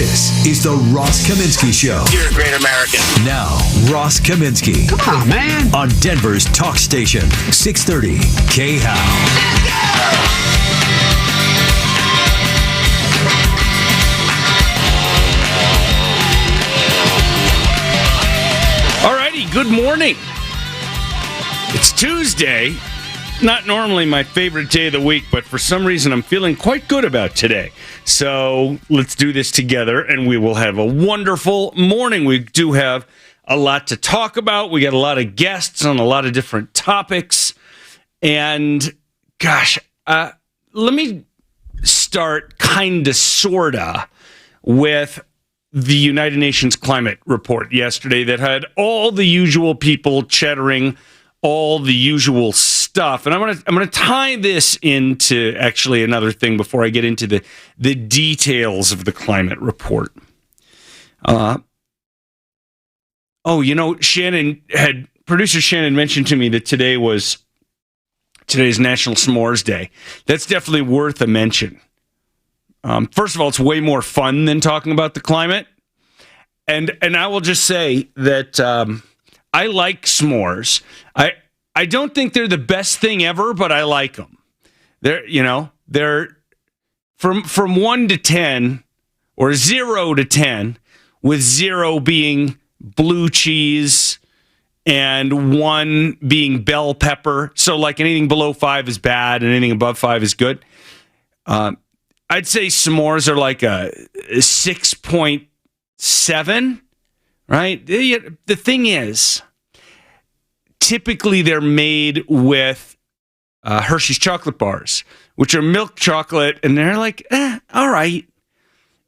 This is the Ross Kaminsky Show. You're a great American. Now, Ross Kaminsky. Come on, man. On Denver's talk station, 630 KHOW. Alrighty, good morning. It's Tuesday. Not normally my favorite day of the week, but for some reason I'm feeling quite good about today. So let's do this together, and we will have a wonderful morning. We do have a lot to talk about. We got a lot of guests on a lot of different topics. And gosh, let me start kinda, sorta with the United Nations climate report yesterday that had all the usual people chattering all the usual stuff. And I'm gonna tie this into actually another thing before I get into the details of the climate report. Producer Shannon mentioned to me that today's National S'mores Day. That's definitely worth a mention. First of all, it's way more fun than talking about the climate. And I will just say that I like s'mores. I don't think they're the best thing ever, but I like them. They're from 1 to 10 or 0 to 10, with 0 being blue cheese and 1 being bell pepper. So like anything below 5 is bad and anything above 5 is good. I'd say s'mores are like a 6.7, right? The thing is, typically they're made with Hershey's chocolate bars, which are milk chocolate, and they're like, all right.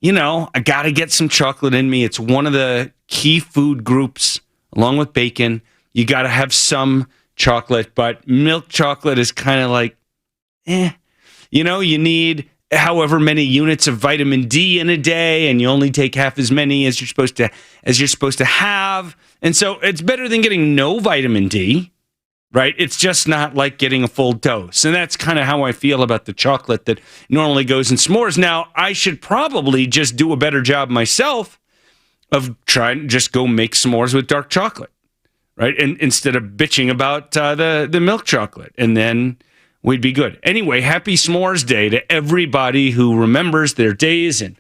I got to get some chocolate in me. It's one of the key food groups, along with bacon. You got to have some chocolate, but milk chocolate is kind of like, you need however many units of vitamin D in a day, and you only take half as many as you're supposed to have. And so it's better than getting no vitamin D, right? It's just not like getting a full dose. And that's kind of how I feel about the chocolate that normally goes in s'mores. Now, I should probably just do a better job myself of trying to just go make s'mores with dark chocolate, right? And instead of bitching about the milk chocolate, and then we'd be good. Anyway, happy S'mores Day to everybody who remembers their days in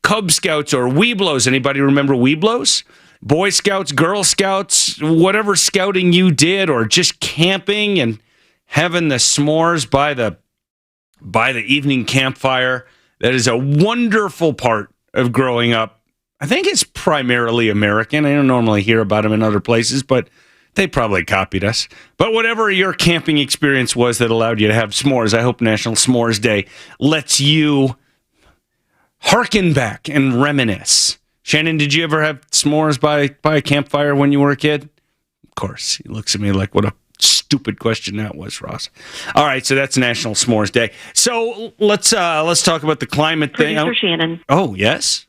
Cub Scouts or Weeblos. Anybody remember Weeblos? Boy Scouts, Girl Scouts, whatever scouting you did, or just camping and having the s'mores by the evening campfire. That is a wonderful part of growing up. I think it's primarily American. I don't normally hear about them in other places, but they probably copied us. But whatever your camping experience was that allowed you to have s'mores, I hope National S'mores Day lets you hearken back and reminisce. Shannon, did you ever have s'mores by a campfire when you were a kid? Of course. He looks at me like, what a stupid question that was, Ross. All right, so that's National S'mores Day. So let's talk about the climate thing. Producer Shannon. Oh, yes?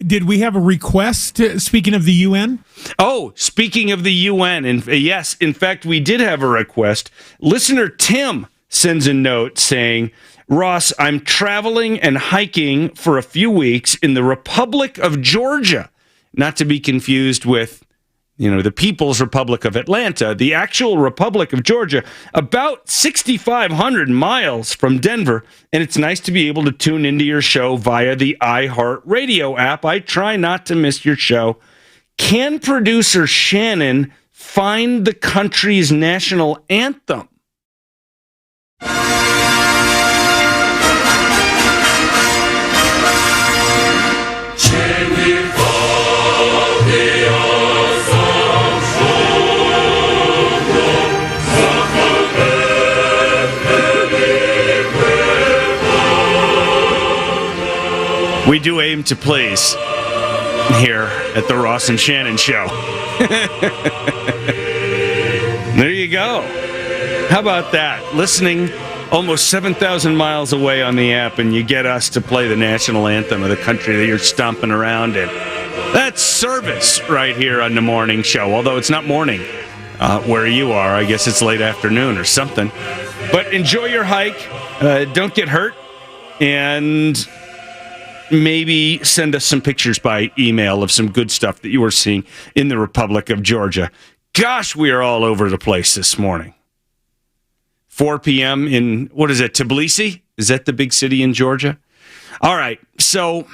Did we have a request, speaking of the UN? Oh, speaking of the UN, and yes, in fact, we did have a request. Listener Tim sends a note saying, Ross, I'm traveling and hiking for a few weeks in the Republic of Georgia, not to be confused with, the People's Republic of Atlanta, the actual Republic of Georgia, about 6,500 miles from Denver, and it's nice to be able to tune into your show via the iHeartRadio app. I try not to miss your show. Can producer Shannon find the country's national anthem? We do aim to please here at the Ross and Shannon Show. There you go. How about that? Listening almost 7,000 miles away on the app, and you get us to play the national anthem of the country that you're stomping around in. That's service right here on the morning show, although it's not morning where you are. I guess it's late afternoon or something. But enjoy your hike. Don't get hurt. And maybe send us some pictures by email of some good stuff that you were seeing in the Republic of Georgia. Gosh, we are all over the place this morning. 4 p.m. in, what is it, Tbilisi? Is that the big city in Georgia? All right, so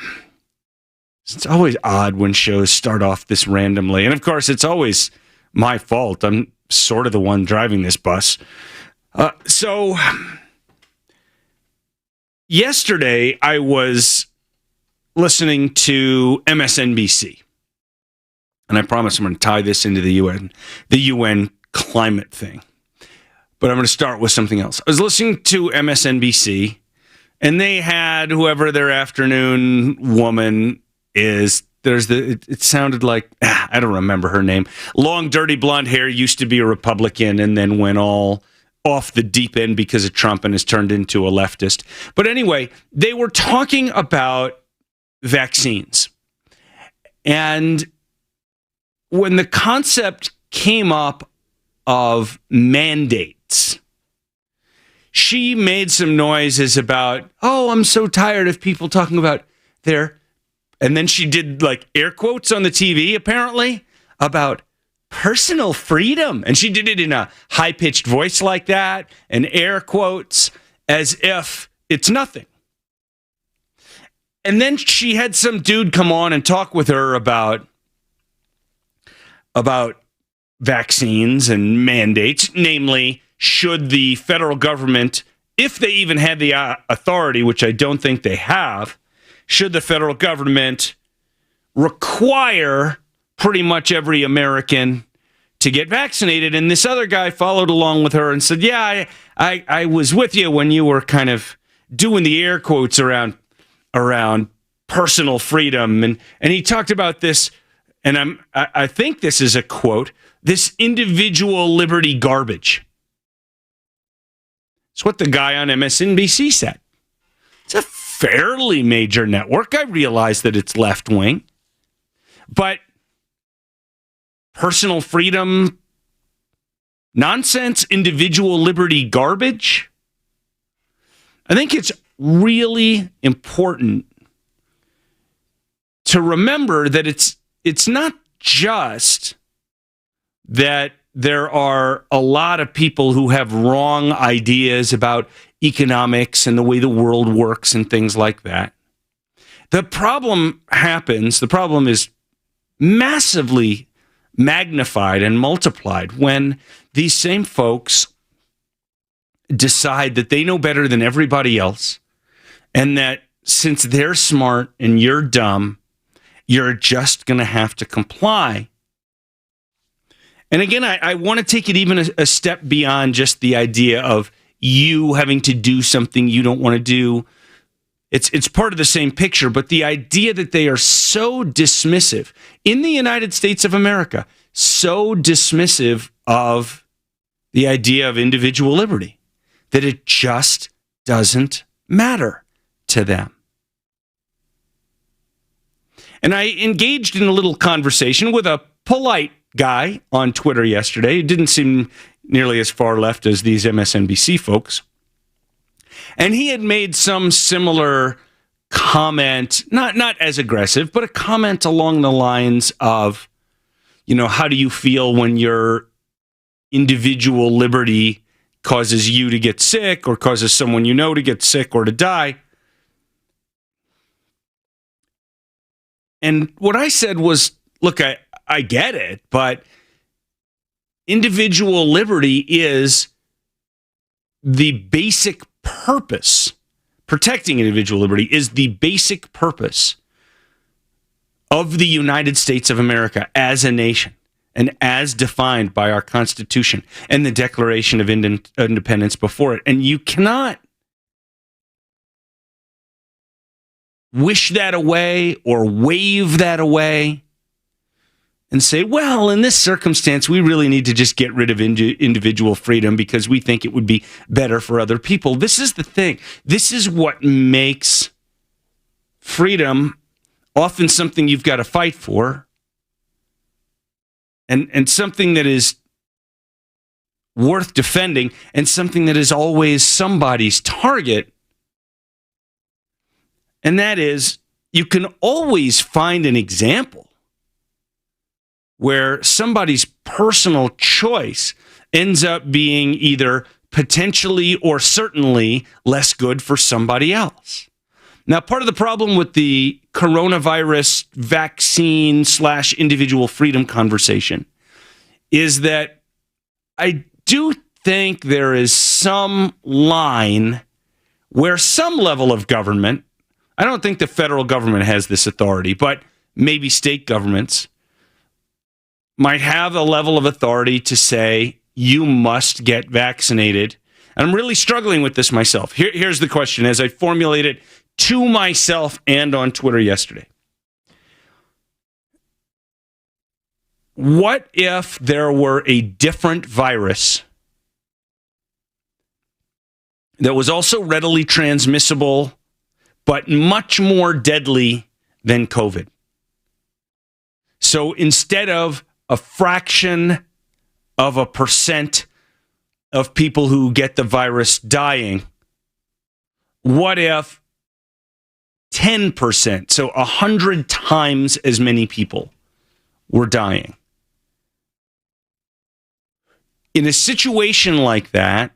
it's always odd when shows start off this randomly. And, of course, it's always my fault. I'm sort of the one driving this bus. So yesterday I was listening to MSNBC. And I promise I'm going to tie this into the UN climate thing. But I'm going to start with something else. I was listening to MSNBC, and they had whoever their afternoon woman is. It sounded like, I don't remember her name. Long, dirty blonde hair, used to be a Republican, and then went all off the deep end because of Trump and has turned into a leftist. But anyway, they were talking about vaccines. And when the concept came up of mandates, she made some noises about, oh, I'm so tired of people talking about their, and then she did like air quotes on the TV, apparently, about personal freedom. And she did it in a high-pitched voice like that, and air quotes as if it's nothing. And then she had some dude come on and talk with her about vaccines and mandates, namely, should the federal government, if they even had the authority, which I don't think they have, should the federal government require pretty much every American to get vaccinated? And this other guy followed along with her and said, yeah, I was with you when you were kind of doing the air quotes around personal freedom. And he talked about this, and I think this is a quote, this individual liberty garbage. It's what the guy on MSNBC said. It's a fairly major network. I realize that it's left-wing. But personal freedom nonsense, individual liberty garbage? I think it's really important to remember that it's not just that there are a lot of people who have wrong ideas about economics and the way the world works and things like that. The problem is massively magnified and multiplied when these same folks decide that they know better than everybody else, and that since they're smart and you're dumb, you're just going to have to comply. And again, I want to take it even a step beyond just the idea of you having to do something you don't want to do. It's part of the same picture, but the idea that they are so dismissive in the United States of America, so dismissive of the idea of individual liberty, that it just doesn't matter to them. And I engaged in a little conversation with a polite guy on Twitter yesterday. It didn't seem nearly as far left as these MSNBC folks. And he had made some similar comment, not as aggressive, but a comment along the lines of, how do you feel when your individual liberty causes you to get sick or causes someone to get sick or to die? And what I said was, look, I get it, but individual liberty is the basic purpose. Protecting individual liberty is the basic purpose of the United States of America as a nation and as defined by our Constitution and the Declaration of Independence before it. And you cannot wish that away or wave that away and say, well, in this circumstance, we really need to just get rid of individual freedom because we think it would be better for other people. This is the thing. This is what makes freedom often something you've got to fight for, and something that is worth defending, and something that is always somebody's target. And that is, you can always find an example where somebody's personal choice ends up being either potentially or certainly less good for somebody else. Now, part of the problem with the coronavirus vaccine / individual freedom conversation is that I do think there is some line where some level of government, I don't think the federal government has this authority, but maybe state governments might have a level of authority to say, you must get vaccinated. And I'm really struggling with this myself. Here's the question as I formulate it to myself and on Twitter yesterday. What if there were a different virus that was also readily transmissible, but much more deadly than COVID? So instead of a fraction of a percent of people who get the virus dying, what if 10%, so 100 times as many people were dying? In a situation like that,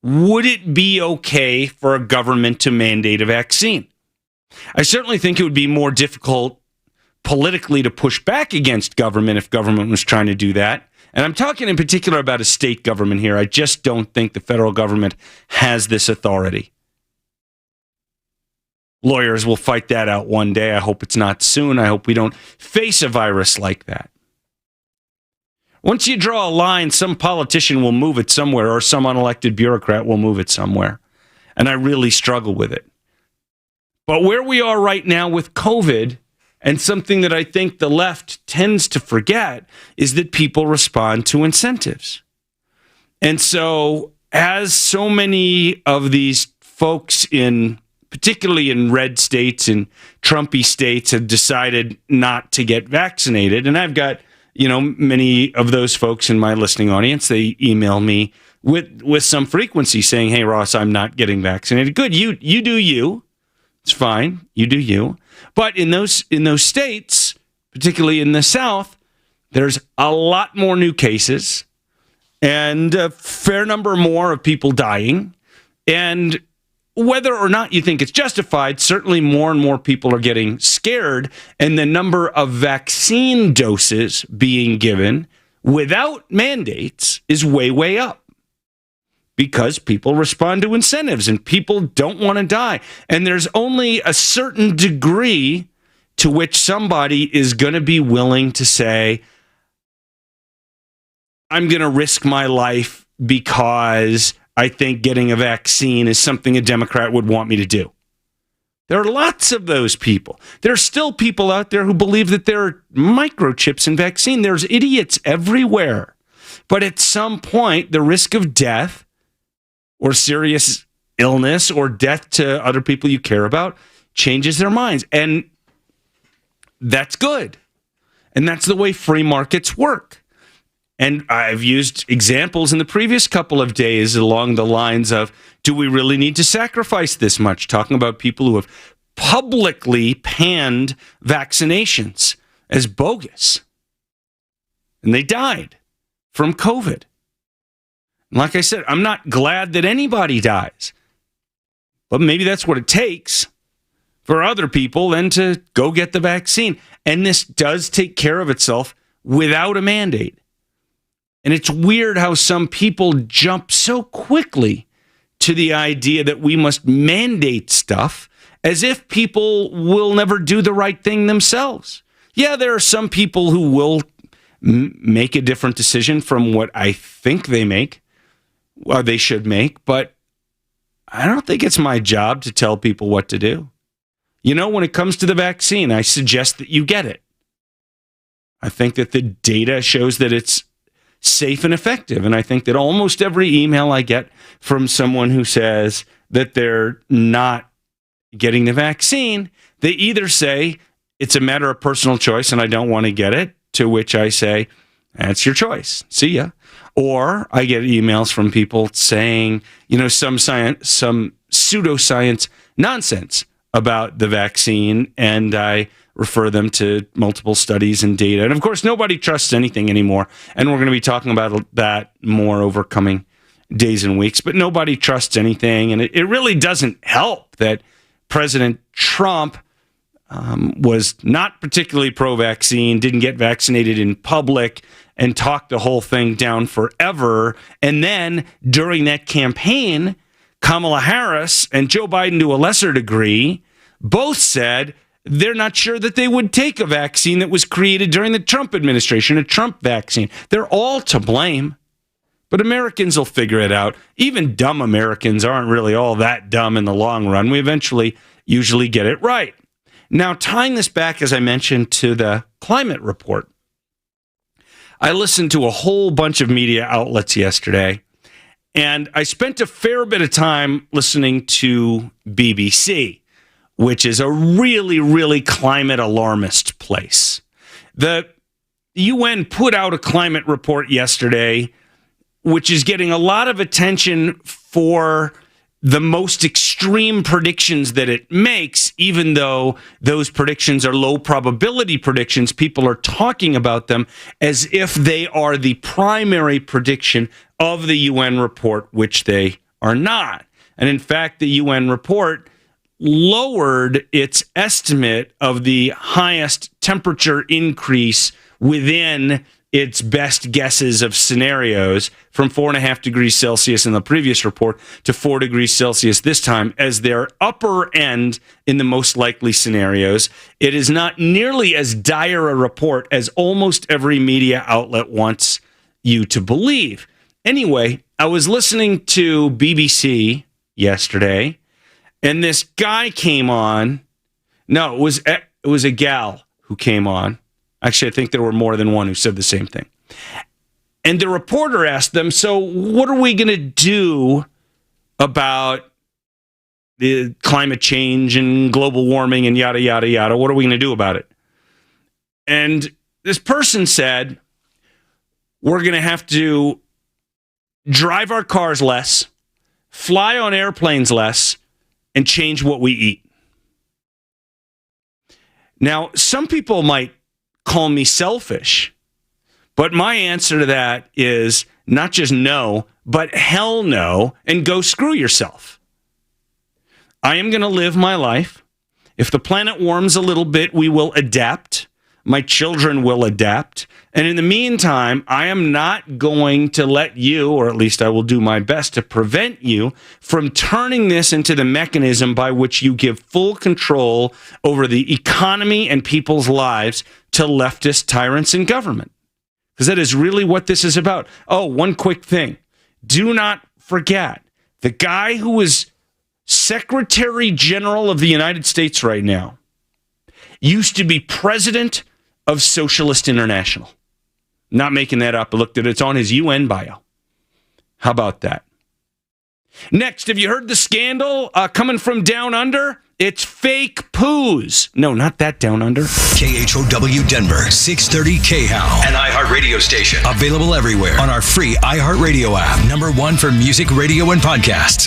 would it be okay for a government to mandate a vaccine? I certainly think it would be more difficult politically to push back against government if government was trying to do that. And I'm talking in particular about a state government here. I just don't think the federal government has this authority. Lawyers will fight that out one day. I hope it's not soon. I hope we don't face a virus like that. Once you draw a line, some politician will move it somewhere, or some unelected bureaucrat will move it somewhere. And I really struggle with it. But where we are right now with COVID, and something that I think the left tends to forget, is that people respond to incentives. And so, as so many of these folks particularly in red states and Trumpy states, have decided not to get vaccinated, and I've got many of those folks in my listening audience, they email me with some frequency saying, hey, Ross, I'm not getting vaccinated. Good, you do you. It's fine, you do you. But in those states, particularly in the South, there's a lot more new cases and a fair number more of people dying. And whether or not you think it's justified, certainly more and more people are getting scared, and the number of vaccine doses being given without mandates is way, way up because people respond to incentives and people don't want to die. And there's only a certain degree to which somebody is going to be willing to say, I'm going to risk my life because I think getting a vaccine is something a Democrat would want me to do. There are lots of those people. There are still people out there who believe that there are microchips in vaccine. There's idiots everywhere. But at some point, the risk of death or serious illness or death to other people you care about changes their minds. And that's good. And that's the way free markets work. And I've used examples in the previous couple of days along the lines of, do we really need to sacrifice this much? Talking about people who have publicly panned vaccinations as bogus. And they died from COVID. And like I said, I'm not glad that anybody dies. But maybe that's what it takes for other people then to go get the vaccine. And this does take care of itself without a mandate. And it's weird how some people jump so quickly to the idea that we must mandate stuff as if people will never do the right thing themselves. Yeah, there are some people who will make a different decision from what I think they make, or they should make, but I don't think it's my job to tell people what to do. When it comes to the vaccine, I suggest that you get it. I think that the data shows that it's safe and effective. And I think that almost every email I get from someone who says that they're not getting the vaccine, they either say it's a matter of personal choice and I don't want to get it, to which I say, that's your choice. See ya. Or I get emails from people saying, some pseudoscience nonsense about the vaccine, and I refer them to multiple studies and data. And of course, nobody trusts anything anymore. And we're going to be talking about that more over coming days and weeks. But nobody trusts anything. And it really doesn't help that President Trump was not particularly pro-vaccine, didn't get vaccinated in public, and talked the whole thing down forever. And then during that campaign, Kamala Harris and Joe Biden, to a lesser degree, both said they're not sure that they would take a vaccine that was created during the Trump administration, a Trump vaccine. They're all to blame. But Americans will figure it out. Even dumb Americans aren't really all that dumb in the long run. We eventually usually get it right. Now, tying this back, as I mentioned, to the climate report, I listened to a whole bunch of media outlets yesterday, and I spent a fair bit of time listening to BBC, which is a really, really climate alarmist place. The UN put out a climate report yesterday, which is getting a lot of attention for the most extreme predictions that it makes, even though those predictions are low probability predictions. People are talking about them as if they are the primary prediction of the UN report, which they are not. And in fact, the UN report lowered its estimate of the highest temperature increase within its best guesses of scenarios from 4.5 degrees Celsius in the previous report to 4 degrees Celsius this time as their upper end in the most likely scenarios. It is not nearly as dire a report as almost every media outlet wants you to believe. Anyway, I was listening to BBC yesterday, and this guy came on. No, it was a gal who came on. Actually, I think there were more than one who said the same thing. And the reporter asked them, so what are we going to do about the climate change and global warming and yada, yada, yada? What are we going to do about it? And this person said, we're going to have to drive our cars less, fly on airplanes less, and change what we eat. Now, some people might call me selfish, but my answer to that is not just no, but hell no, and go screw yourself. I am going to live my life. If the planet warms a little bit, we will adapt. My children will adapt. And in the meantime, I am not going to let you, or at least I will do my best to prevent you from turning this into the mechanism by which you give full control over the economy and people's lives to leftist tyrants in government. Because that is really what this is about. Oh, one quick thing. Do not forget, the guy who is Secretary General of the United States right now used to be president of Socialist International. Not making that up. I looked at it. It's on his UN bio. How about that? Next, have you heard the scandal coming from down under? It's fake poos. No, not that down under. KHOW Denver, 630 KHOW. An iHeart radio station. Available everywhere on our free iHeart Radio app. #1 for music, radio, and podcasts.